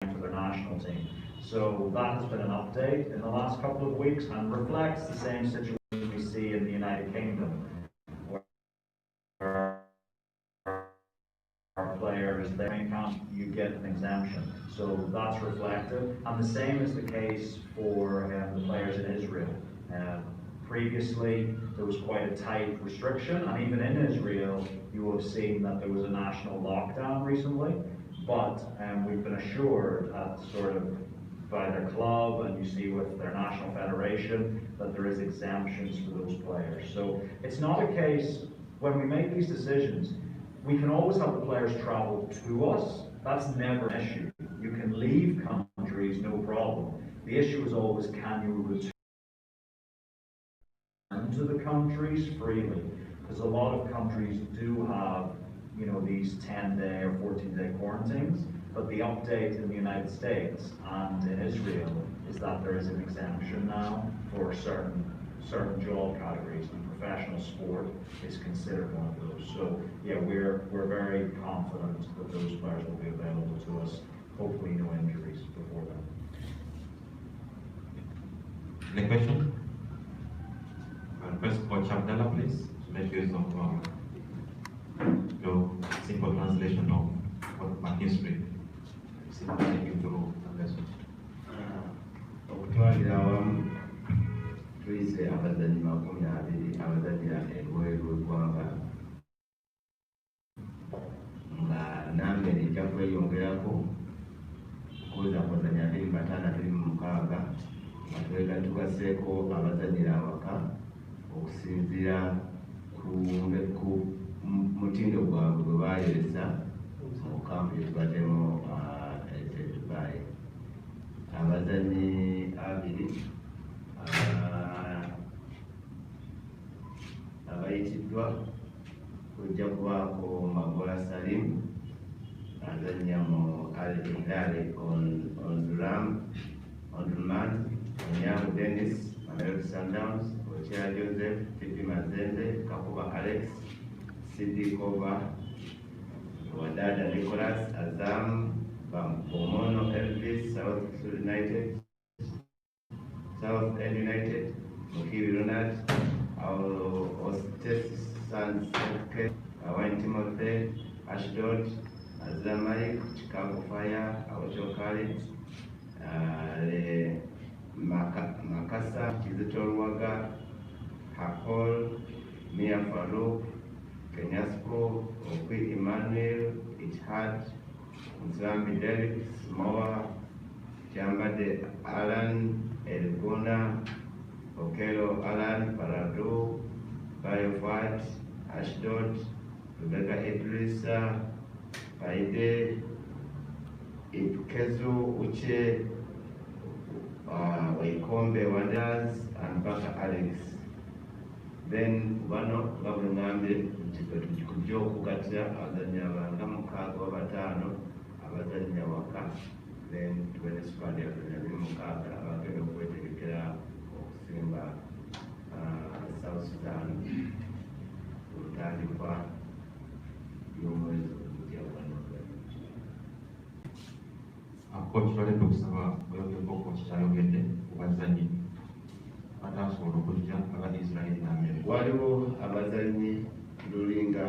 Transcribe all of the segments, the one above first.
for their national team. So that has been an update in the last couple of weeks and reflects the same situation we see in the United Kingdom, where our players, they can't, you get an exemption. So that's reflected, and the same is the case for the players in Israel. Previously, there was quite a tight restriction, and even in Israel, you will have seen that there was a national lockdown recently. But we've been assured at sort of by their club, and you see with their national federation, that there is exemptions for those players. So it's not a case, when we make these decisions, we can always have the players travel to us. That's never an issue. You can leave countries, no problem. The issue is always, can you return to the countries freely? Because a lot of countries do have, you know, these 10-day or 14-day quarantines, but the update in the United States and in Israel is that there is an exemption now for certain job categories, and professional sport is considered one of those. So yeah, we're very confident that those players will be available to us. Hopefully no injuries before then. Any question? Request Coach Abdallah, please, to make use of your simple translation of what Martin's read. Simple take you through the lesson. Okutwalira awamu tuyise abazannyi 20 abazannyira eggwero lw'eggwanga nga nambe ejja kweyongerako okuweza abazannyi 25-26 nga twega tugaseeko abazannyira awaka okusinziira ku mutindo gwabwe gwe baayolesa mu kampu etubaddemu Dubai. Abazannyi 2 abayitiddwa kujja kubaako Magola Salim azannya mu Al Hilal Omdurman, Onyango Dennis, Mamelodi Sundowns, Ochia Joseph, Tipi Mazembe, Kakuba Alex, Sidi Kova, Wadada Nicholas, Azam, Bomono Elvis, South End United, Mukiwi Ronald, Ostes Sans Wayne Timothy, Ashdod, Azamai, Chicago Fire, Awacho Khalid, Makasa, Kizito Ruwaga, Hakol, Mia Farouk, Kenyaspo, Okwi Emmanuel, Itihad, Mzambi Derek, Moa, Jambade Alan, Elgona, Okelo Alan, Parado, Biofat, Ashdod, Rebecca Idrissa, Paide, Ikezu Uche, Waikombe Wonders, and Baka Alex. Then Bano, Gabunambe, Kujjo Kugatya, Azanya Bangamukako Batano, Abazanya Waka, then Venezuela, Mukaka, Abakero Wetekera, Simba, South Sudan, Utalipa, Yomos, Coach Lole tukusaba oyogeko coach kyayogedde ku bazannyi batasobola okujja aba Israel n'Amerika. Waliwo abazannyi lulinga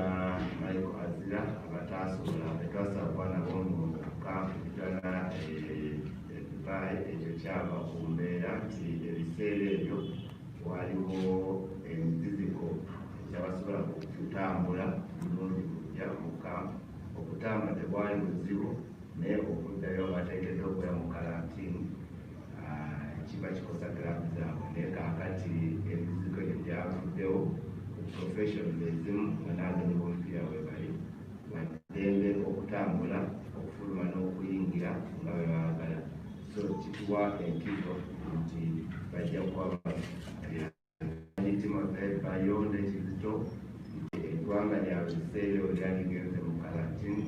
Michael Azira abatasobola betwasaba nabo mu kampu kitala Dubai. Ekyo kyava ku mbeera nti ebiseera ebyo waliwo emiziziko ekyabasobola okutambula bulungi kujja mu kampu. Okutambula tebwali buzibu, naye okuddayo bateekeddwa okubeera mu karantini kiba kikosa giramu zaabwe. Naye kaakati ebizigo ebyo byavuddewo, professional ezimu nga n'abagenyi b'omupiira bwe bali baddembe okutambula, okufuluma n'okuyingira nga bwe baagala. So kituwa enkizo nti bajja kuba bayonde Kizito eggwanga lyabwe ebiseera ebyo lyali ligenze mu karantini.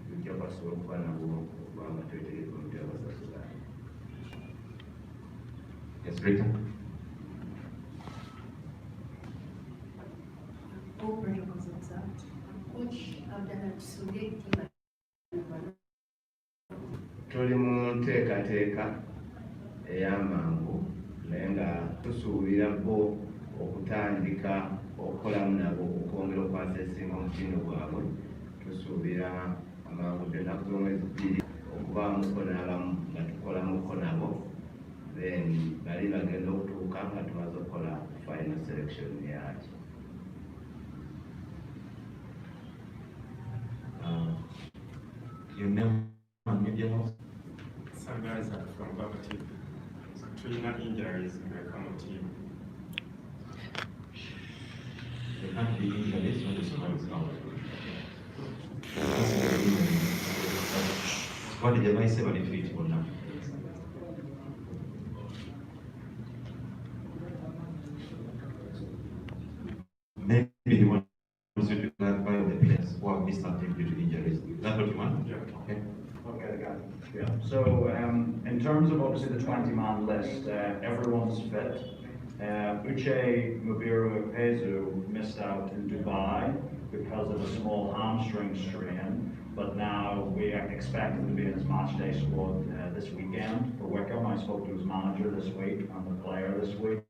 Tujja kwasobola okuba nabo okuba nga twetegereza omupiira basasula. Yes, Rita. All protocols observed. Coach Abdallah Suge tuli mu nteekateeka ey'amangu naye nga tusuubira bo okutandika okukolamu nabo okwongera okwasesinga omutindo gwabwe. Tusuubira amangu ennaku z'omwezi 2 okubaamuko n'abamu nga tukolamuko nabo, then bali bagenda okutuuka nga tumaze okukola final selection yakyo. Your name and media house? Some guys are from Baba team. So trainer injuries in the common team. There can't be injuries when the squad is out. Squad is a 7 feet for now. Maybe he wants you to clarify the players who have missed out due to injuries. Is that what you want? Yeah. Okay. Okay, got it. Yeah, so in terms of obviously the 20-man list, everyone's fit. Uche Mubiru-Ekpezu missed out in Dubai because of a small hamstring strain, but now we expect him to be in his match day squad this weekend for Wickham. I spoke to his manager this week and the player this week,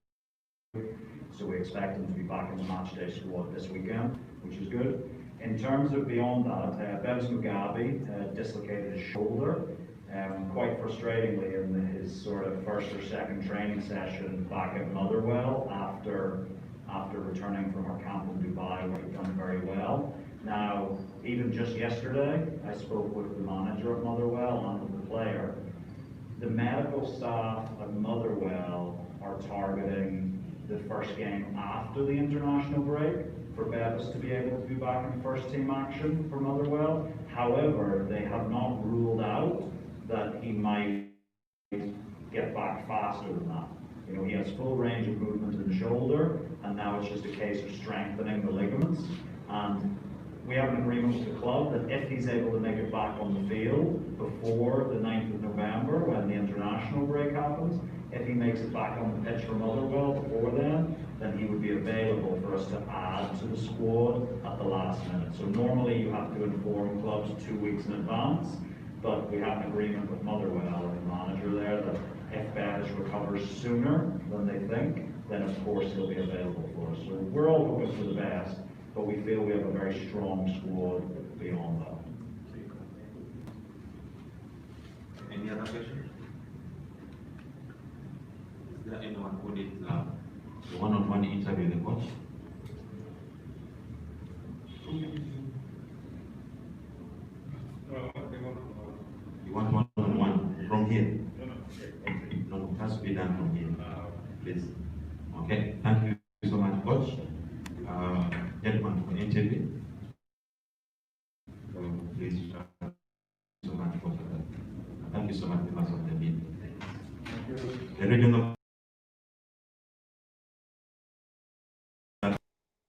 so we expect him to be back in the match day squad this weekend, which is good. In terms of beyond that, Bevis Mugabe dislocated his shoulder, quite frustratingly in his sort of first or second training session back at Motherwell after returning from our camp in Dubai, where he'd done very well. Now, even just yesterday, I spoke with the manager at Motherwell and with the player. The medical staff at Motherwell are targeting the first game after the international break for Bevis to be able to be back in first team action for Motherwell. However, they have not ruled out that he might get back faster than that. You know, he has full range of movement in the shoulder, and now it's just a case of strengthening the ligaments. And we have an agreement with the club that if he's able to make it back on the field before the 9th of November, when the international break happens, if he makes it back on the pitch for Motherwell before then he would be available for us to add to the squad at the last minute. So normally you have to inform clubs 2 weeks in advance, but we have an agreement with Motherwell and the manager there that if Bevis recovers sooner than they think, then of course he'll be available for us. So we're all hoping for the best, but we feel we have a very strong squad beyond that. Any other question? Is there anyone who needs the one-on-one interview with the coach? You want one-on-one from here? No, it has to be done from here. Please. Okay, thank you so much, coach. Gentlemen, for the interview. Please, so much, coach. Thank you so much, members of the meeting. The regional